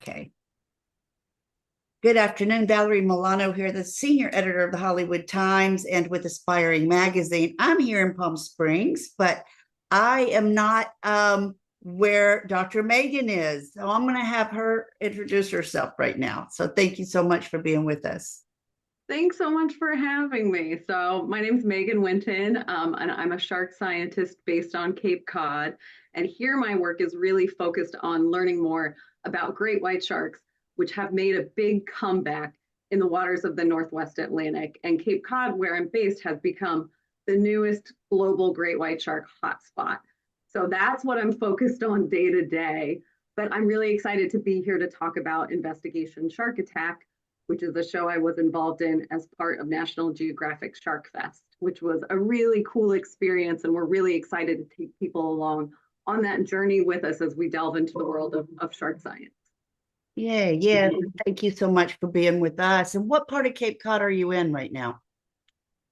Okay. Good afternoon, Valerie Milano here, the senior editor of the Hollywood Times and with Aspiring Magazine. I'm here in Palm Springs, but I am not where Dr. Megan is. So I'm going to have her introduce herself right now. So thank you so much for being with us. Thanks so much for having me. So my name's Megan Winton, and I'm a shark scientist based on Cape Cod. And here my work is really focused on learning more about great white sharks, which have made a big comeback in the waters of the Northwest Atlantic. And Cape Cod, where I'm based, has become the newest global great white shark hotspot. So that's what I'm focused on day to day. But I'm really excited to be here to talk about Investigation Shark Attack, which is a show I was involved in as part of National Geographic Shark Fest, which was a really cool experience. And we're really excited to take people along on that journey with us as we delve into the world of shark science. Yeah. Thank you so much for being with us. And what part of Cape Cod are you in right now?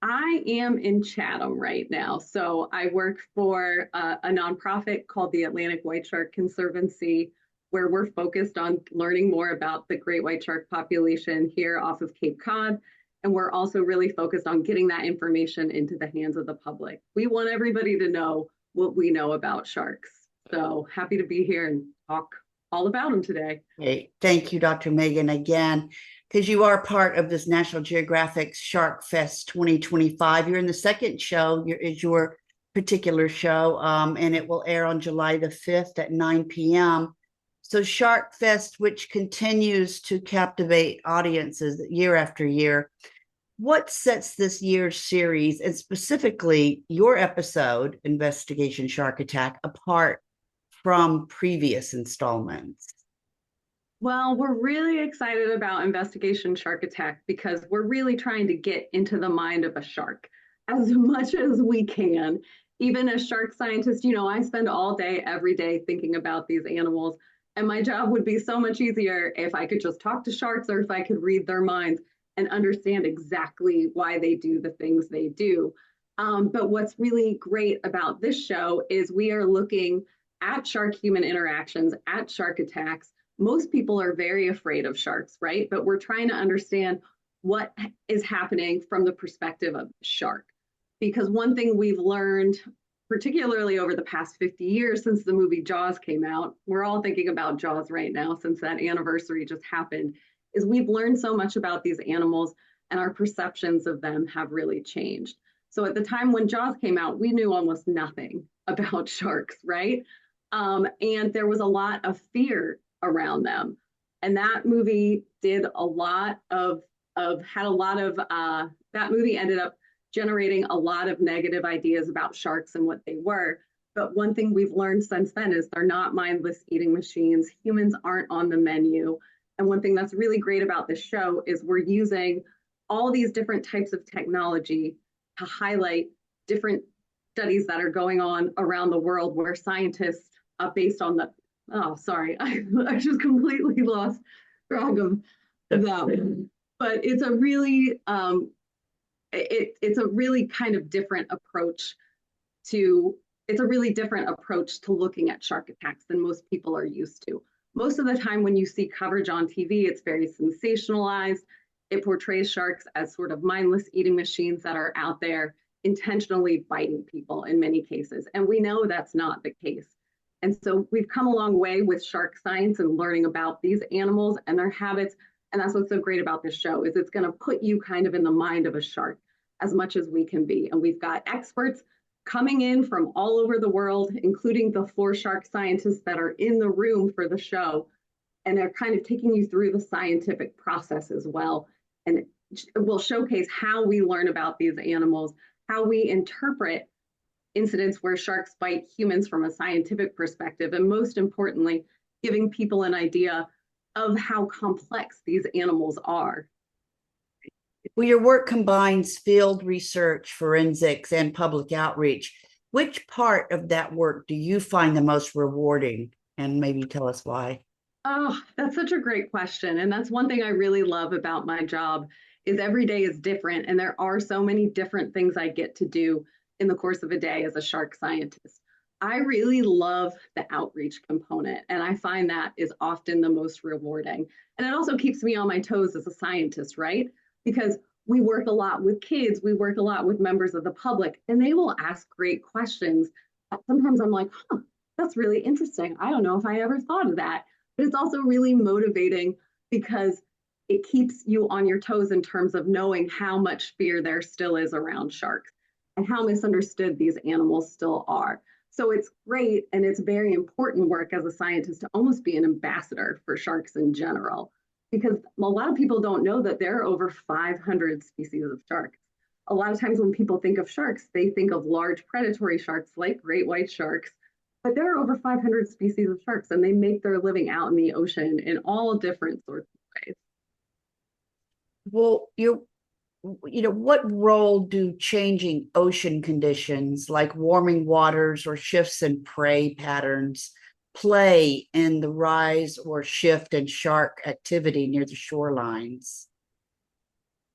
I am in Chatham right now. So I work for a nonprofit called the Atlantic White Shark Conservancy, where we're focused on learning more about the great white shark population here off of Cape Cod. And we're also really focused on getting that information into the hands of the public. We want everybody to know what we know about sharks. So happy to be here and talk all about them today. Great. Thank you, Dr. Megan, again, because you are part of this National Geographic Shark Fest 2025. You're in the second show, is your particular show, and it will air on July the 5th at 9 p.m. So Shark Fest, which continues to captivate audiences year after year. What sets this year's series, and specifically your episode, Investigation Shark Attack, apart from previous installments? Well, we're really excited about Investigation Shark Attack because we're really trying to get into the mind of a shark as much as we can. Even as shark scientists, I spend all day, every day thinking about these animals. And my job would be so much easier if I could just talk to sharks or if I could read their minds and understand exactly why they do the things they do. But what's really great about this show is we are looking at shark human interactions, at shark attacks. Most people are very afraid of sharks, right? But we're trying to understand what is happening from the perspective of the shark. Because one thing we've learned, particularly over the past 50 years since the movie Jaws came out, we're all thinking about Jaws right now since that anniversary just happened, is we've learned so much about these animals and our perceptions of them have really changed. So at the time when Jaws came out, we knew almost nothing about sharks, right? And there was a lot of fear around them. And that movie did a lot had a lot of, that movie ended up generating a lot of negative ideas about sharks and what they were. But one thing we've learned since then is they're not mindless eating machines. Humans aren't on the menu. And one thing that's really great about this show is we're using all these different types of technology to highlight different studies that are going on around the world where scientists, based on the, oh, sorry, I just completely lost track of that. But it's a really, it's a really kind of different approach to, it's a really different approach to looking at shark attacks than most people are used to. Most of the time when you see coverage on TV, it's very sensationalized. It portrays sharks as sort of mindless eating machines that are out there intentionally biting people in many cases. And we know that's not the case. And so we've come a long way with shark science and learning about these animals and their habits. And that's what's so great about this show is it's going to put you kind of in the mind of a shark as much as we can be. And we've got experts coming in from all over the world, including the 4 shark scientists that are in the room for the show. And they're kind of taking you through the scientific process as well. And it will showcase how we learn about these animals, how we interpret incidents where sharks bite humans from a scientific perspective, and most importantly, giving people an idea of how complex these animals are. Well, your work combines field research, forensics, and public outreach. Which part of that work do you find the most rewarding? And maybe tell us why. Oh, that's such a great question. And that's one thing I really love about my job is every day is different. And there are so many different things I get to do in the course of a day as a shark scientist. I really love the outreach component, and I find that is often the most rewarding. And it also keeps me on my toes as a scientist, right? Because we work a lot with kids, we work a lot with members of the public, and they will ask great questions. Sometimes I'm like, huh, that's really interesting. I don't know if I ever thought of that. But it's also really motivating because it keeps you on your toes in terms of knowing how much fear there still is around sharks and how misunderstood these animals still are. So it's great and it's very important work as a scientist to almost be an ambassador for sharks in general, because a lot of people don't know that there are over 500 species of sharks. A lot of times when people think of sharks, they think of large predatory sharks like great white sharks, but there are over 500 species of sharks and they make their living out in the ocean in all different sorts of ways. Well, what role do changing ocean conditions like warming waters or shifts in prey patterns play in the rise or shift in shark activity near the shorelines?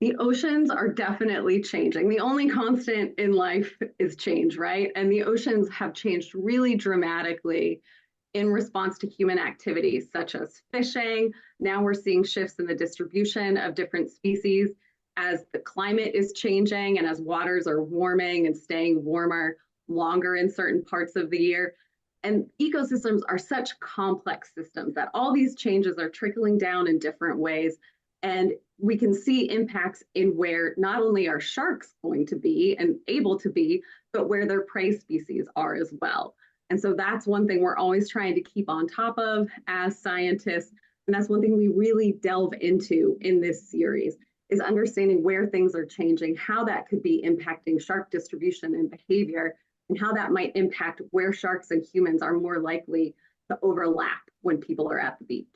The oceans are definitely changing. The only constant in life is change, right? And the oceans have changed really dramatically in response to human activities such as fishing. Now we're seeing shifts in the distribution of different species as the climate is changing and as waters are warming and staying warmer longer in certain parts of the year. And ecosystems are such complex systems that all these changes are trickling down in different ways. And we can see impacts in where not only are sharks going to be and able to be, but where their prey species are as well. And so that's one thing we're always trying to keep on top of as scientists. And that's one thing we really delve into in this series is understanding where things are changing, how that could be impacting shark distribution and behavior, and how that might impact where sharks and humans are more likely to overlap when people are at the beach.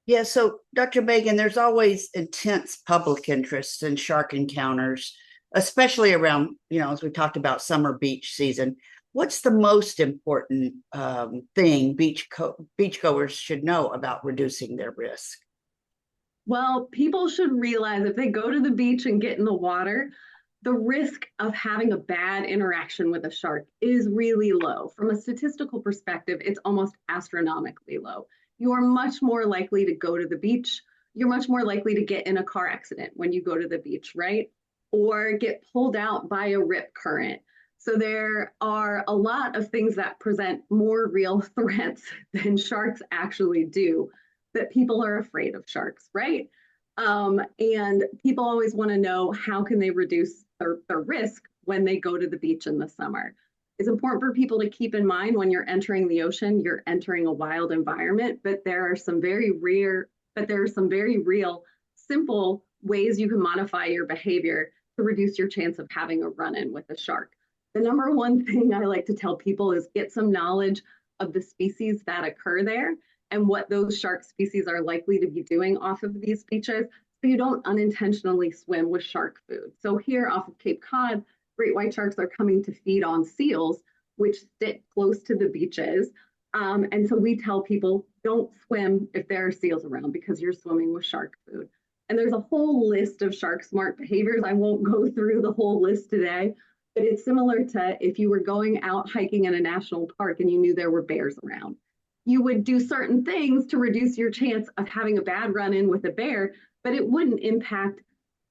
Yeah, so Dr. Megan, there's always intense public interest in shark encounters, especially around, as we talked about summer beach season. What's the most important thing beachgoers should know about reducing their risk? Well, people should realize if they go to the beach and get in the water, the risk of having a bad interaction with a shark is really low. From a statistical perspective, it's almost astronomically low. You are much more likely to go to the beach. You're much more likely to get in a car accident when you go to the beach, right? Or get pulled out by a rip current. So there are a lot of things that present more real threats than sharks actually do, that people are afraid of sharks, right? And people always want to know how can they reduce their risk when they go to the beach in the summer. It's important for people to keep in mind when you're entering the ocean, you're entering a wild environment, but there are some very real, simple ways you can modify your behavior to reduce your chance of having a run-in with a shark. The number one thing I like to tell people is get some knowledge of the species that occur there and what those shark species are likely to be doing off of these beaches so you don't unintentionally swim with shark food. So here off of Cape Cod, great white sharks are coming to feed on seals, which sit close to the beaches. And so we tell people don't swim if there are seals around because you're swimming with shark food. And there's a whole list of shark smart behaviors. I won't go through the whole list today, but it's similar to if you were going out hiking in a national park and you knew there were bears around. You would do certain things to reduce your chance of having a bad run-in with a bear, but it wouldn't impact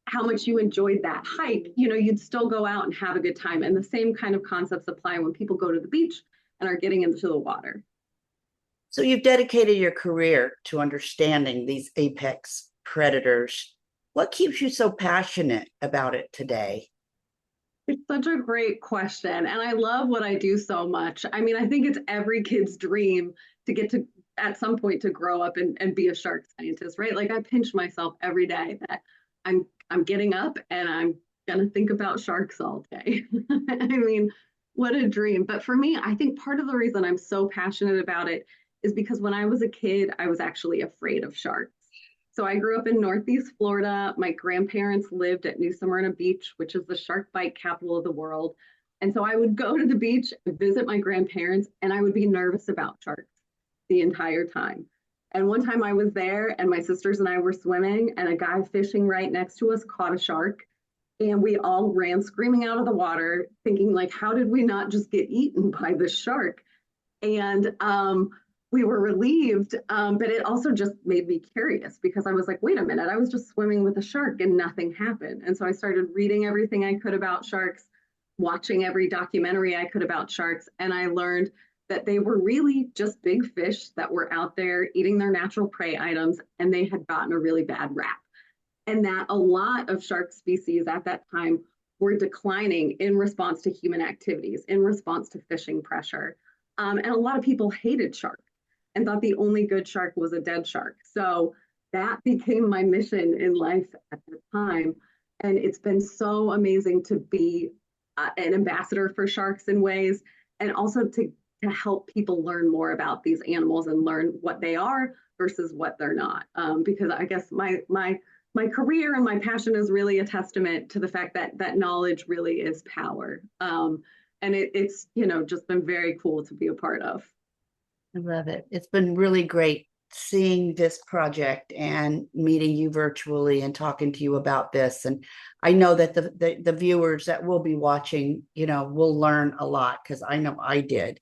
how much you enjoyed that hike. You'd still go out and have a good time. And the same kind of concepts apply when people go to the beach and are getting into the water. So you've dedicated your career to understanding these apex predators. What keeps you so passionate about it today? It's such a great question. And I love what I do so much. I mean, I think it's every kid's dream to get to, at some point, to grow up and be a shark scientist, right? Like I pinch myself every day that I'm getting up and I'm gonna think about sharks all day. I mean, what a dream. But for me, I think part of the reason I'm so passionate about it is because when I was a kid, I was actually afraid of sharks. So I grew up in Northeast Florida. My grandparents lived at New Smyrna Beach, which is the shark bite capital of the world. And so I would go to the beach, visit my grandparents, and I would be nervous about sharks the entire time. And one time I was there and my sisters and I were swimming and a guy fishing right next to us caught a shark. And we all ran screaming out of the water thinking like, how did we not just get eaten by this shark? And we were relieved, but it also just made me curious because I was like, wait a minute, I was just swimming with a shark and nothing happened. And so I started reading everything I could about sharks, watching every documentary I could about sharks, and I learned that they were really just big fish that were out there eating their natural prey items, and they had gotten a really bad rap. And that a lot of shark species at that time were declining in response to human activities, in response to fishing pressure. And a lot of people hated sharks and thought the only good shark was a dead shark. So that became my mission in life at the time. And it's been so amazing to be an ambassador for sharks in ways, and also to help people learn more about these animals and learn what they are versus what they're not. Because I guess my career and my passion is really a testament to the fact that that knowledge really is power. And it's just been very cool to be a part of. I love it. It's been really great seeing this project and meeting you virtually and talking to you about this. And I know that the viewers that will be watching, will learn a lot because I know I did.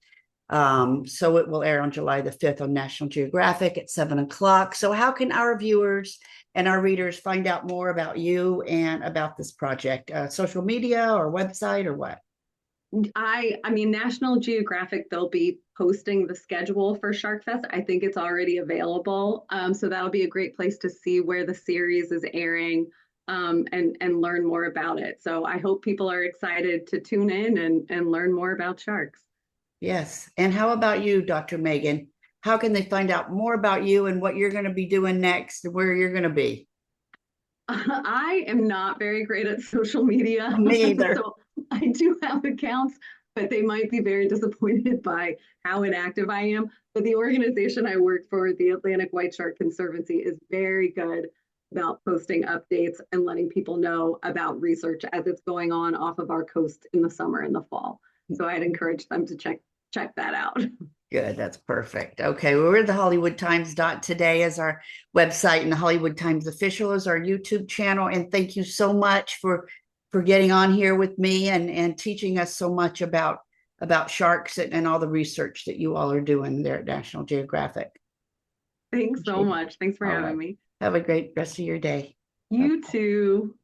So it will air on July the 5th on National Geographic at 7 o'clock. So how can our viewers and our readers find out more about you and about this project? Social media or website or what? I mean, National Geographic, they'll be posting the schedule for Shark Fest. I think it's already available. So that'll be a great place to see where the series is airing, and learn more about it. So I hope people are excited to tune in and learn more about sharks. Yes. And how about you, Dr. Megan? How can they find out more about you and what you're going to be doing next and where you're going to be? I am not very great at social media. Me either. So I do have accounts, but they might be very disappointed by how inactive I am. But the organization I work for, the Atlantic White Shark Conservancy, is very good about posting updates and letting people know about research as it's going on off of our coast in the summer and the fall. So I'd encourage them to check that out. Good. That's perfect. Okay. Well, we're the Hollywood Times today as our website, and the Hollywood Times official is our YouTube channel. And thank you so much for getting on here with me and teaching us so much about sharks and all the research that you all are doing there at National Geographic. Thanks so much. Thanks for All having right. me. Have a great rest of your day. You too.